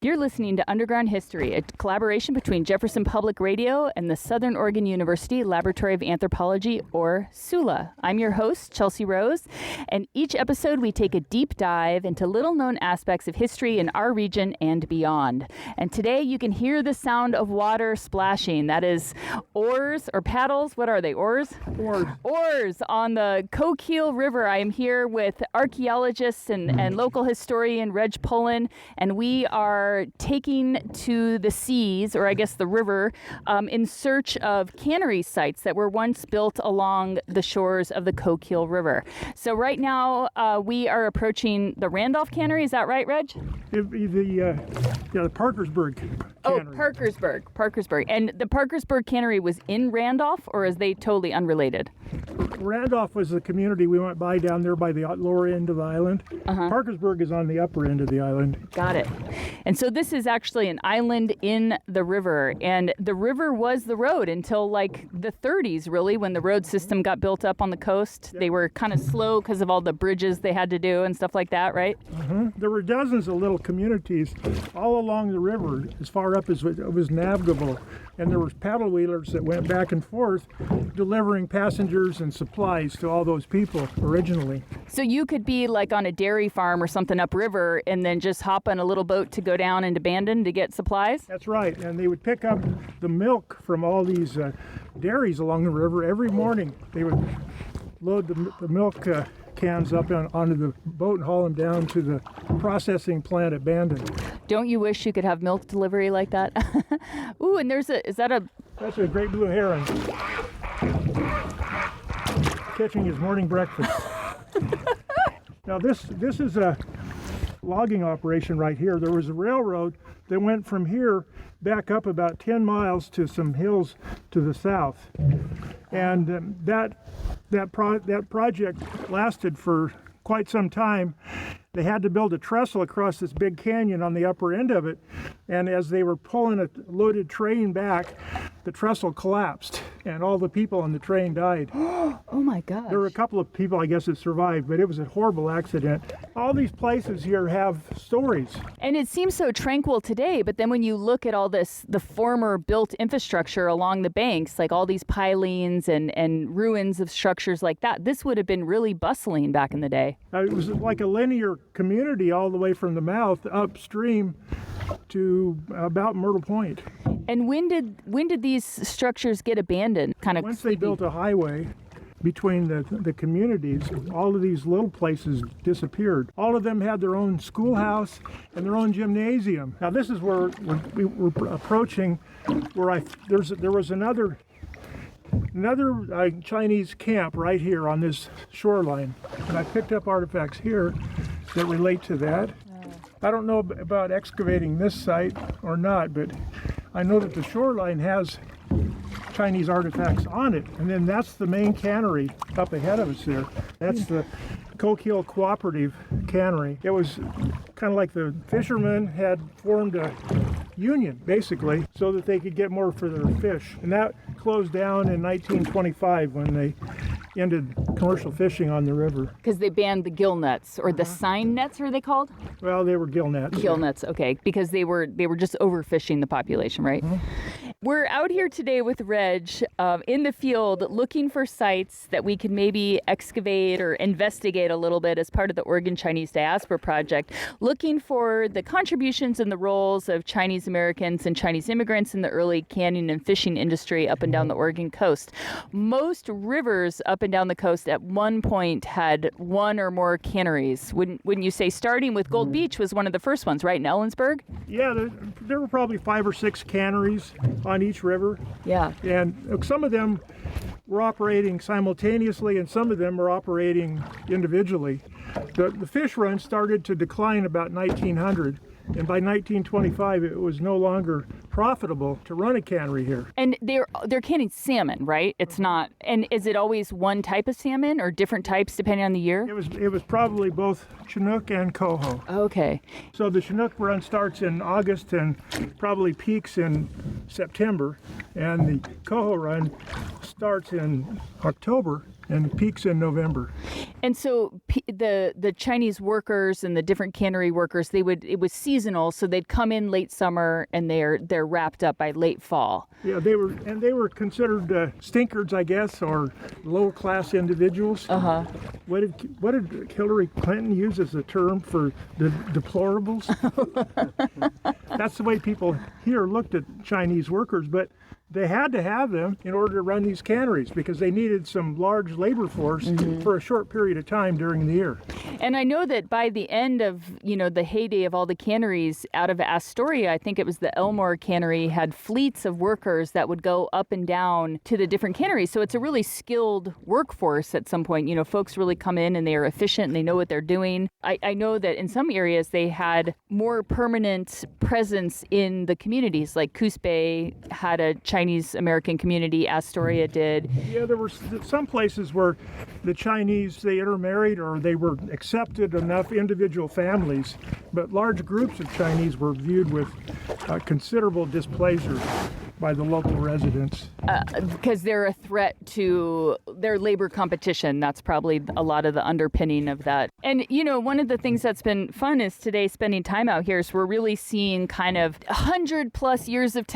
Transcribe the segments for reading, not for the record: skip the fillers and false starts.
You're listening to Underground History, a collaboration between Jefferson Public Radio and the Southern Oregon University Laboratory of Anthropology, or SULA. I'm your host, Chelsea Rose, and each episode we take a deep dive into little-known aspects of history in our region and beyond. And today you can hear the sound of water splashing. That is oars or paddles. What are they, oars? Oars. Oars on the Coquille River. I am here with archaeologist and local historian Reg Pullen, and we are taking to the seas, or I guess the river, in search of cannery sites that were once built along the shores of the Coquille River. So right now we are approaching the Randolph Cannery. Is that right, Reg? The Parkersburg Cannery. Oh, Parkersburg. And the Parkersburg Cannery was in Randolph, or is they totally unrelated? Randolph was the community we went by down there by the lower end of the island. Parkersburg is on the upper end of the island. Got it. And so this is actually an island in the river, and the river was the road until like the 30s, really, when the road system got built up on the coast. They were kind of slow because of all the bridges they had to do and stuff like that, right? There were dozens of little communities all along the river, as far up as it was navigable. And there were paddle wheelers that went back and forth delivering passengers and supplies to all those people originally. So you could be like on a dairy farm or something upriver and then just hop on a little boat to go down into Bandon to get supplies? That's right. And they would pick up the milk from all these dairies along the river every morning. They would load the milk cans up onto the boat and haul them down to the processing plant at Bandon. Don't you wish you could have milk delivery like that? Ooh, and that's a great blue heron catching his morning breakfast. Now this is a logging operation right here. There was a railroad that went from here back up about 10 miles to some hills to the south. And that project lasted for quite some time. They had to build a trestle across this big canyon on the upper end of it, and as they were pulling a loaded train back, the trestle collapsed, and all the people on the train died. Oh my gosh. There were a couple of people, I guess, that survived, but it was a horrible accident. All these places here have stories. And it seems so tranquil today, but then when you look at all this, the former built infrastructure along the banks, like all these pilings and ruins of structures like that, this would have been really bustling back in the day. It was like a linear community all the way from the mouth upstream to about Myrtle Point. And when did these structures get abandoned? Once they built a highway between the communities, all of these little places disappeared. All of them had their own schoolhouse and their own gymnasium. Now this is where we were approaching, where there was another Chinese camp right here on this shoreline, and I picked up artifacts here that relate to that. I don't know about excavating this site or not, but I know that the shoreline has Chinese artifacts on it, and then that's the main cannery up ahead of us there. That's the Coquille Cooperative Cannery. It was kind of like the fishermen had formed a union, basically, so that they could get more for their fish. And that closed down in 1925 when they ended commercial fishing on the river. Because they banned the gill nets, or the sign nets, are they called? Well, they were gill nets. Gill nets, okay, because they were just overfishing the population, right? We're out here today with Reg in the field looking for sites that we could maybe excavate or investigate a little bit as part of the Oregon Chinese Diaspora Project, looking for the contributions and the roles of Chinese Americans and Chinese immigrants in the early canning and fishing industry up and down the Oregon coast. Most rivers up and down the coast at one point had one or more canneries. Wouldn't you say, starting with Gold Beach was one of the first ones, right, in Ellensburg? Yeah, there were probably 5 or 6 canneries on each river. Yeah. And some of them were operating simultaneously and some of them were operating individually. The fish run started to decline about 1900. And by 1925, it was no longer profitable to run a cannery here. And they're canning salmon, right? It's not. And is it always one type of salmon or different types depending on the year? It was probably both Chinook and coho. Okay. So the Chinook run starts in August and probably peaks in September, and the coho run starts in October and peaks in November. And so the Chinese workers and the different cannery workers, it was seasonal, so they'd come in late summer and they're wrapped up by late fall. Yeah, they were considered stinkers, I guess, or low class individuals. Uh-huh. What did Hillary Clinton use as a term for the deplorables? That's the way people here looked at Chinese workers, but they had to have them in order to run these canneries because they needed some large labor force for a short period of time during the year. And I know that by the end of, the heyday of all the canneries out of Astoria, I think it was the Elmore cannery, had fleets of workers that would go up and down to the different canneries. So it's a really skilled workforce at some point. Folks really come in and they are efficient and they know what they're doing. I know that in some areas they had more permanent presence in the communities, like Coos Bay had a Chinese American community, Astoria did. Yeah, there were some places where the Chinese, they intermarried or they were accepted enough individual families, but large groups of Chinese were viewed with considerable displeasure by the local residents. Because they're a threat to their labor competition. That's probably a lot of the underpinning of that. And, one of the things that's been fun is today spending time out here is we're really seeing kind of 100+ years of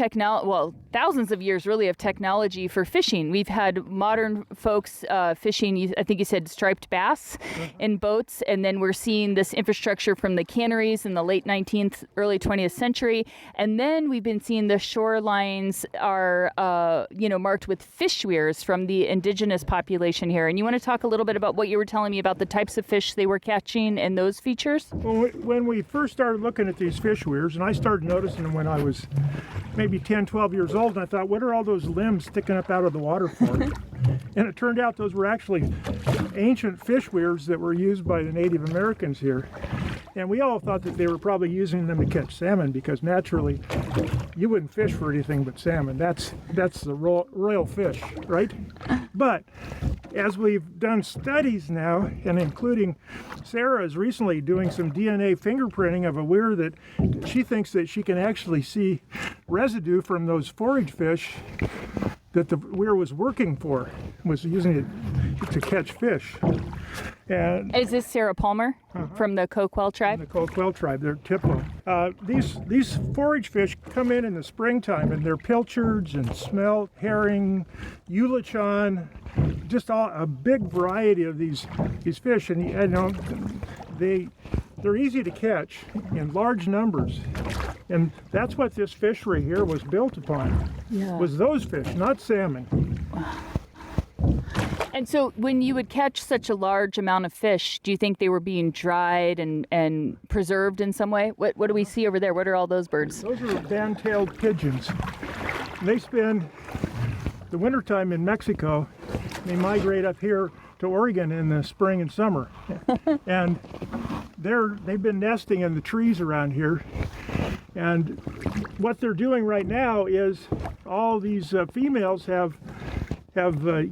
thousands of years really of technology for fishing. We've had modern folks fishing, I think you said striped bass in boats, and then we're seeing this infrastructure from the canneries in the late 19th, early 20th century. And then we've been seeing the shorelines are, marked with fish weirs from the indigenous population here. And you want to talk a little bit about what you were telling me about the types of fish they were catching and those features? Well, when we first started looking at these fish weirs, and I started noticing them when I was maybe 10, 12 years old, and I thought, what are all those limbs sticking up out of the water for? And it turned out those were actually ancient fish weirs that were used by the Native Americans here. And we all thought that they were probably using them to catch salmon because naturally you wouldn't fish for anything but salmon. That's the royal fish, right? But as we've done studies now, and including Sarah is recently doing some DNA fingerprinting of a weir that she thinks that she can actually see residue from those forage fish that the weir was working for, was using it to catch fish. And is this Sarah Palmer from the Coquille tribe? The Coquille tribe, they're Tippo. These forage fish come in the springtime, and they're pilchards and smelt, herring, eulachon, just a big variety of these fish, and they're easy to catch in large numbers. And that's what this fishery here was built upon, was those fish, not salmon. And so when you would catch such a large amount of fish, do you think they were being dried and preserved in some way? What do we see over there? What are all those birds? Those are band-tailed pigeons. And they spend the wintertime in Mexico. They migrate up here to Oregon in the spring and summer. And they've been nesting in the trees around here. And what they're doing right now is all these females have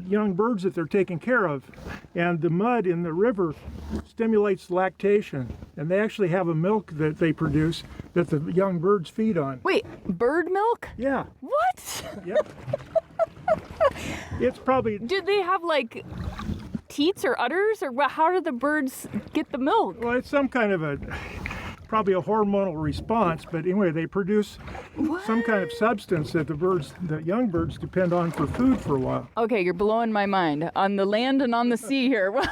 young birds that they're taking care of, and the mud in the river stimulates lactation, and they actually have a milk that they produce that the young birds feed on. Wait, bird milk? Yeah. What? Yep. It's probably... Do they have like teats or udders, or how do the birds get the milk? Well, it's some kind of probably a hormonal response, but anyway, they produce some kind of substance that the young birds depend on for food for a while. Okay, you're blowing my mind on the land and on the sea here. Wow.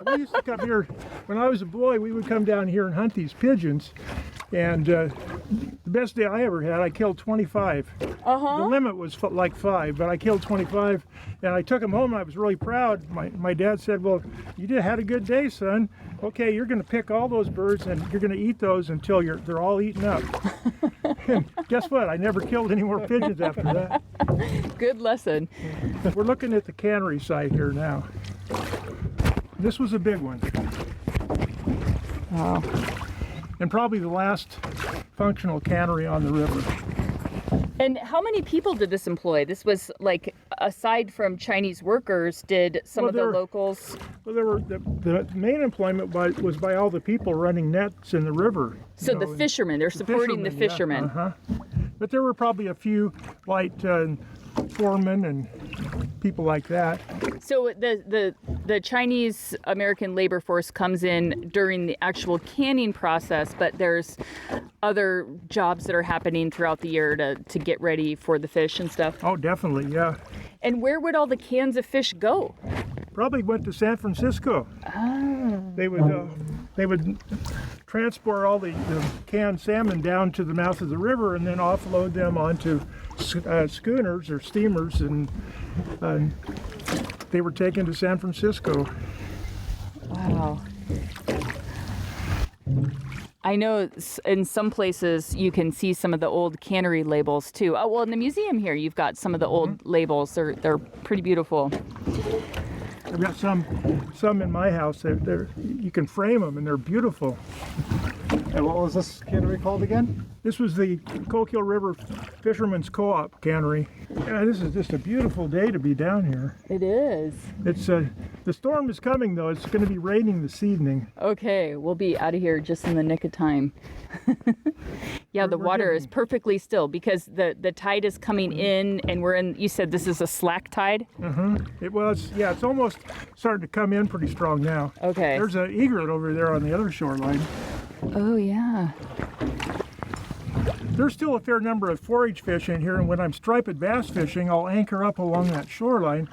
We used to come here, when I was a boy, we would come down here and hunt these pigeons, and the best day I ever had, I killed 25. The limit was like 5, but I killed 25, and I took them home, and I was really proud. My dad said, well, you had a good day, son. Okay, you're going to pick all those birds, and you're going to eat those until they're all eaten up. And guess what? I never killed any more pigeons after that. Good lesson. We're looking at the cannery site here now. This was a big one. Wow. And probably the last functional cannery on the river. And how many people did this employ? This was like, aside from Chinese workers, did some of the locals? Well, the main employment was by all the people running nets in the river. So the fishermen, they're supporting the fishermen. But there were probably a few light foremen and people like that. So the Chinese American labor force comes in during the actual canning process, but there's other jobs that are happening throughout the year to get ready for the fish and stuff. Oh, definitely, yeah. And where would all the cans of fish go? Probably went to San Francisco. Oh. They would transport all the canned salmon down to the mouth of the river and then offload them onto schooners or steamers, and they were taken to San Francisco. Wow. I know in some places you can see some of the old cannery labels too. Oh, well, in the museum here, you've got some of the old labels. They're pretty beautiful. I've got some in my house. You can frame them, and they're beautiful. And what was this cannery called again? This was the Coquille River Fishermen's Co-op cannery. Yeah, this is just a beautiful day to be down here. It is. It's the storm is coming though. It's going to be raining this evening. Okay, we'll be out of here just in the nick of time. Yeah, the water is perfectly still because the tide is coming in, and we're in. You said this is a slack tide. It's almost starting to come in pretty strong now. Okay. There's an egret over there on the other shoreline. Oh yeah. There's still a fair number of forage fish in here, and when I'm striped bass fishing, I'll anchor up along that shoreline,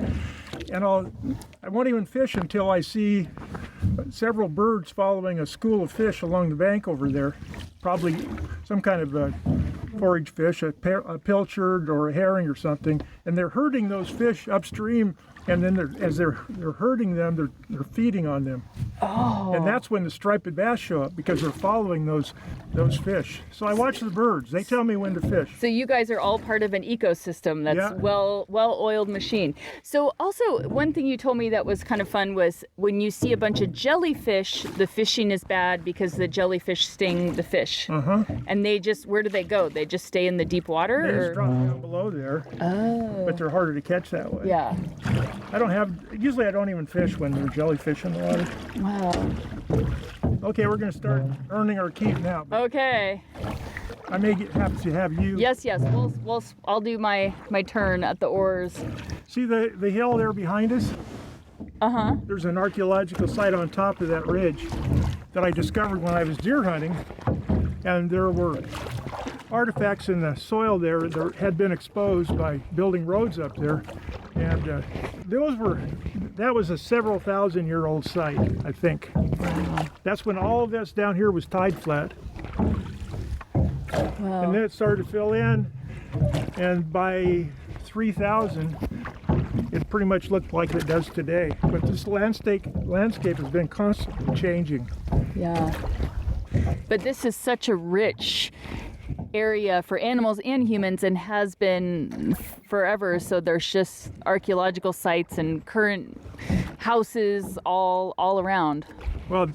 and I won't even fish until I see several birds following a school of fish along the bank over there. Probably some kind of a forage fish, a pilchard or a herring or something, and they're herding those fish upstream. And then as they're herding them, they're feeding on them. Oh. And that's when the striped bass show up, because they're following those fish. So I watch the birds. They tell me when to fish. So you guys are all part of an ecosystem that's well-oiled machine. So also one thing you told me that was kind of fun was when you see a bunch of jellyfish, the fishing is bad because the jellyfish sting the fish. And where do they go? They just stay in the deep water? They just drop down below there. Oh. But they're harder to catch that way. Yeah. Usually I don't even fish when there's jellyfish in the water. Wow. Okay, we're going to start earning our keep now. Okay. I may have to have you. Yes. I'll do my turn at the oars. See the hill there behind us? There's an archaeological site on top of that ridge that I discovered when I was deer hunting, and there were artifacts in the soil there that had been exposed by building roads up there, and that was a several thousand-year-old site, I think. That's when all of this down here was tide flat. Wow. And then it started to fill in, and by 3000 it pretty much looked like it does today. But this landscape has been constantly changing. Yeah. But this is such a rich area for animals and humans, and has been forever. So there's just archaeological sites and current houses all around. Well,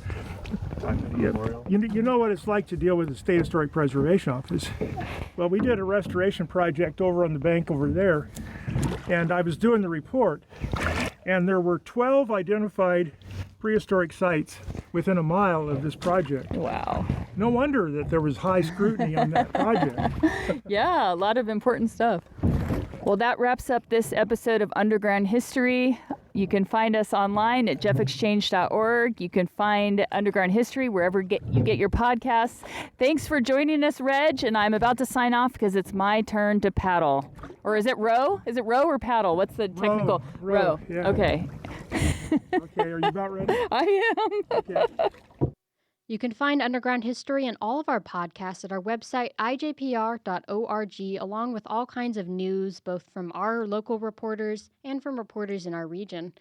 you know what it's like to deal with the State Historic Preservation Office. Well, we did a restoration project over on the bank over there, and I was doing the report, and there were 12 identified prehistoric sites within a mile of this project. Wow. No wonder that there was high scrutiny on that project. Yeah, a lot of important stuff. Well, that wraps up this episode of Underground History. You can find us online at jeffexchange.org. You can find Underground History wherever you get your podcasts. Thanks for joining us, Reg, and I'm about to sign off because it's my turn to paddle. Or is it row? Is it row or paddle? What's the technical? Row. Yeah. Okay. Okay, are you about ready? I am. Okay. You can find Underground History and all of our podcasts at our website, ijpr.org, along with all kinds of news, both from our local reporters and from reporters in our region.